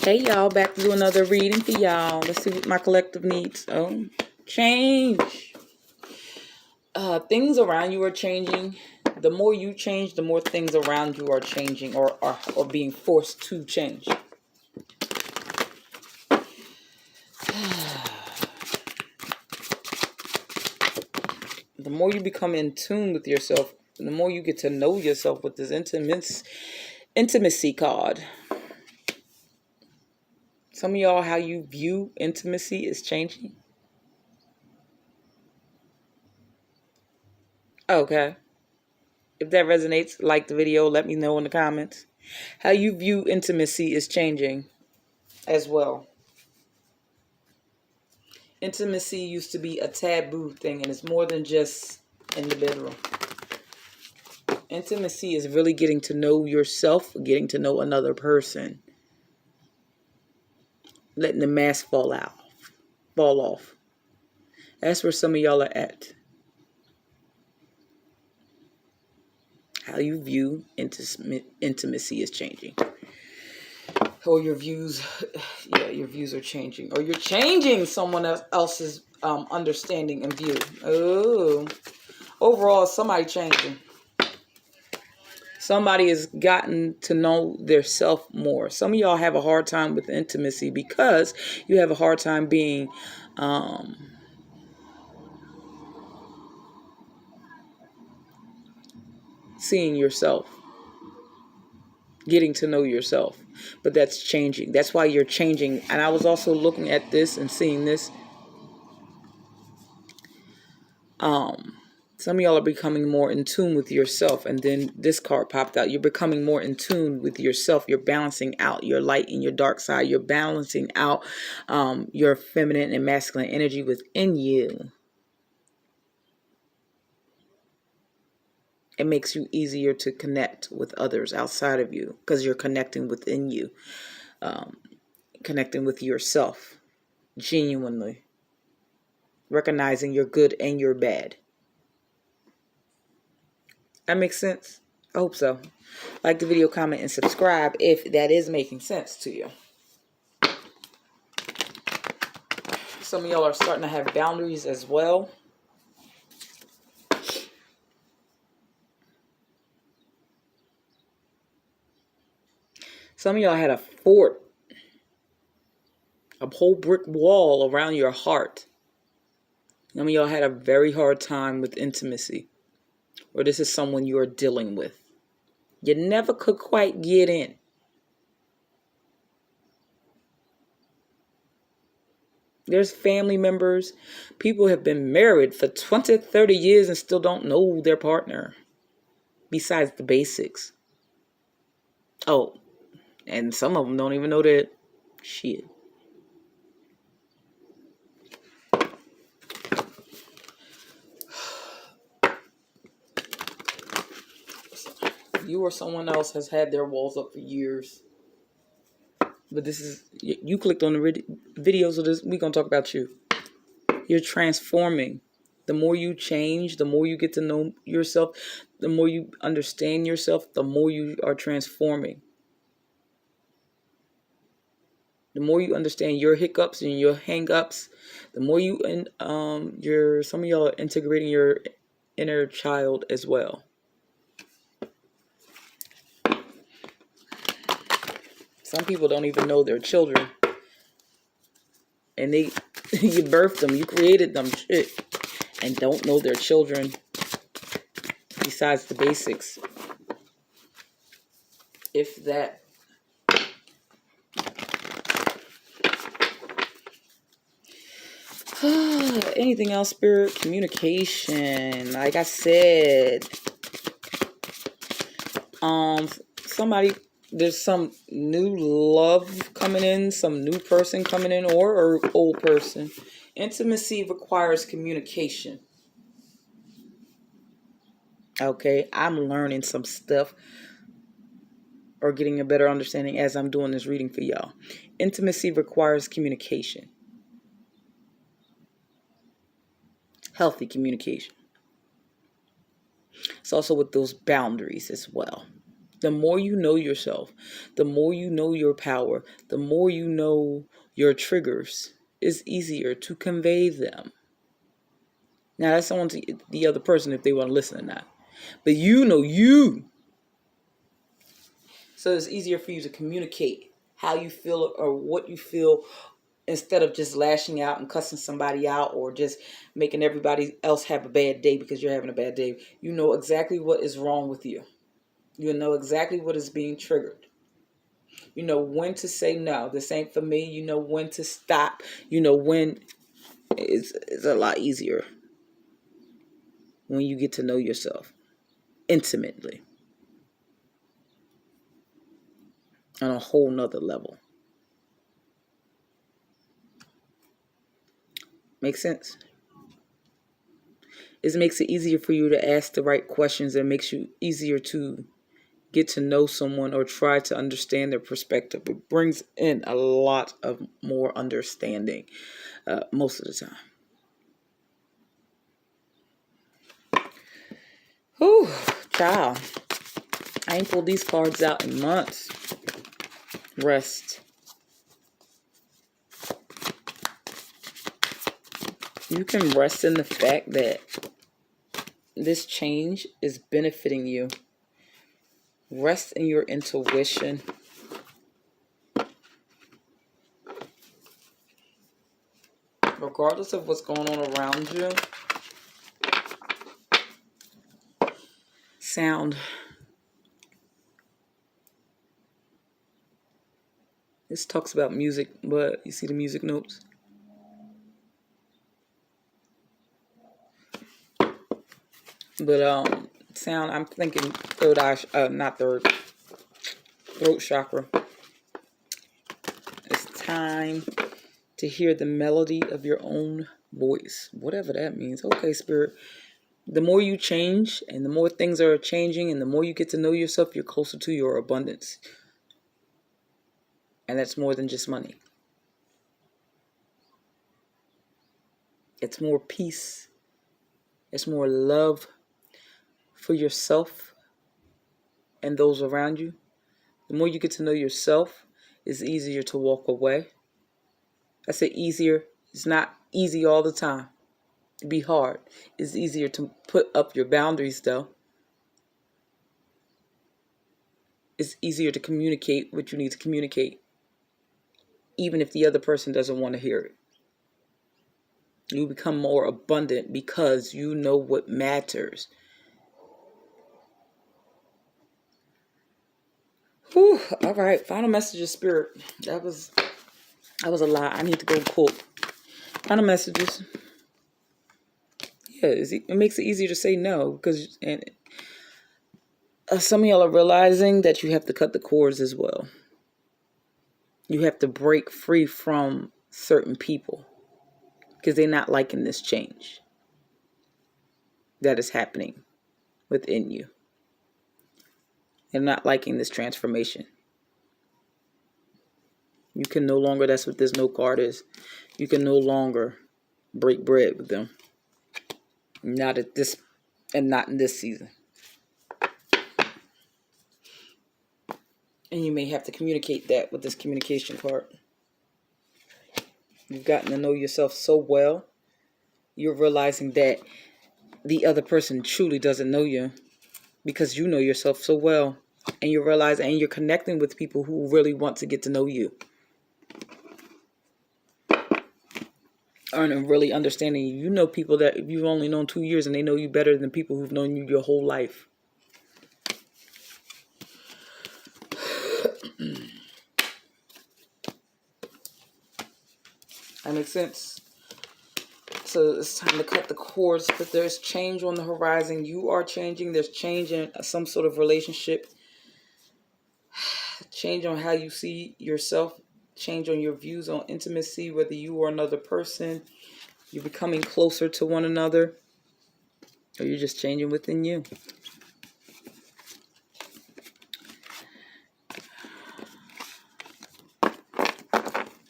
Hey y'all, back to do another reading for y'all. Let's see what my collective needs. Oh, change. Things around you are changing. The more you change, the more things around you are changing or being forced to change. The more you become in tune with yourself, the more you get to know yourself with this intimacy card. Some of y'all, how you view intimacy is changing. Okay. If that resonates, like the video, let me know in the comments. How you view intimacy is changing as well. Intimacy used to be a taboo thing, and it's more than just in the bedroom. Intimacy is really getting to know yourself, getting to know another person. Letting the mask fall off. That's where some of y'all are at. How you view intimacy is changing. Or your views are changing. Or you're changing someone else's understanding and view. Oh, overall, somebody changing. Somebody has gotten to know their self more. Some of y'all have a hard time with intimacy because you have a hard time being seeing yourself, getting to know yourself. But that's changing. That's why you're changing. And I was also looking at this and seeing this. Some of y'all are becoming more in tune with yourself. And then this card popped out. You're becoming more in tune with yourself. You're balancing out your light and your dark side. You're balancing out your feminine and masculine energy within you. It makes you easier to connect with others outside of you because you're connecting within you. Connecting with yourself genuinely. Recognizing your good and your bad. That makes sense? I hope so. Like the video, comment, and subscribe if that is making sense to you. Some of y'all are starting to have boundaries as well. Some of y'all had a fort, a whole brick wall around your heart. Some of y'all had a very hard time with intimacy. Or this is someone you are dealing with. You never could quite get in. There's family members. People have been married for 20, 30 years and still don't know their partner. Besides the basics. Oh, and some of them don't even know that shit. You or someone else has had their walls up for years. But this is, you clicked on the videos of this, we're going to talk about you. You're transforming. The more you change, the more you get to know yourself, the more you understand yourself, the more you are transforming. The more you understand your hiccups and your hang-ups, the more you, some of y'all are integrating your inner child as well. Some people don't even know their children. And you birthed them, you created them, shit, and don't know their children besides the basics. If that. Anything else, Spirit? Communication. Like I said, there's some new love coming in, some new person coming in, or old person. Intimacy requires communication. Okay, I'm learning some stuff or getting a better understanding as I'm doing this reading for y'all. Intimacy requires communication. Healthy communication. It's also with those boundaries as well. The more you know yourself, the more you know your power, the more you know your triggers, it's easier to convey them. Now, that's on to the other person if they want to listen or not. But you know you. So it's easier for you to communicate how you feel or what you feel instead of just lashing out and cussing somebody out or just making everybody else have a bad day because you're having a bad day. You know exactly what is wrong with you. You know exactly what is being triggered. You know when to say no. This ain't for me. You know when to stop. You know when. It's a lot easier when you get to know yourself intimately on a whole nother level. Make sense? It makes it easier for you to ask the right questions. It makes you easier to get to know someone or try to understand their perspective. It brings in a lot of more understanding most of the time. Whew, child. I ain't pulled these cards out in months. Rest. You can rest in the fact that this change is benefiting you. Rest in your intuition. Regardless of what's going on around you, sound. This talks about music, but you see the music notes? But sound, I'm thinking third eye, not third, throat chakra. It's time to hear the melody of your own voice, whatever that means. Okay, Spirit. The more you change and the more things are changing and the more you get to know yourself, you're closer to your abundance. And that's more than just money. It's more peace. It's more love for yourself and those around you. The more you get to know yourself, it's easier to walk away. I say easier. It's not easy all the time. It'd be hard. It's easier to put up your boundaries, though. It's easier to communicate what you need to communicate, even if the other person doesn't want to hear it. You become more abundant because you know what matters. Whew, all right, final messages, Spirit. That was a lot. I need to go pull final messages. Yeah, it makes it easier to say no because some of y'all are realizing that you have to cut the cords as well. You have to break free from certain people because they're not liking this change that is happening within you. They're not liking this transformation. You can no longer, that's what this note card is. You can no longer break bread with them. Not at this, and not in this season. And you may have to communicate that with this communication part. You've gotten to know yourself so well, you're realizing that the other person truly doesn't know you because you know yourself so well. And you realize, and you're connecting with people who really want to get to know you. And really understanding you. You know people that you've only known 2 years and they know you better than people who've known you your whole life. That makes sense. So it's time to cut the cords, but there's change on the horizon. You are changing. There's change in some sort of relationship. Change on how you see yourself. Change on your views on intimacy, whether you or another person. You're becoming closer to one another. Or you're just changing within you.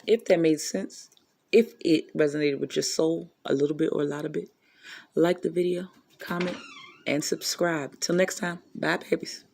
If that made sense, if it resonated with your soul a little bit or a lot of it, like the video, comment, and subscribe. Till next time, bye babies.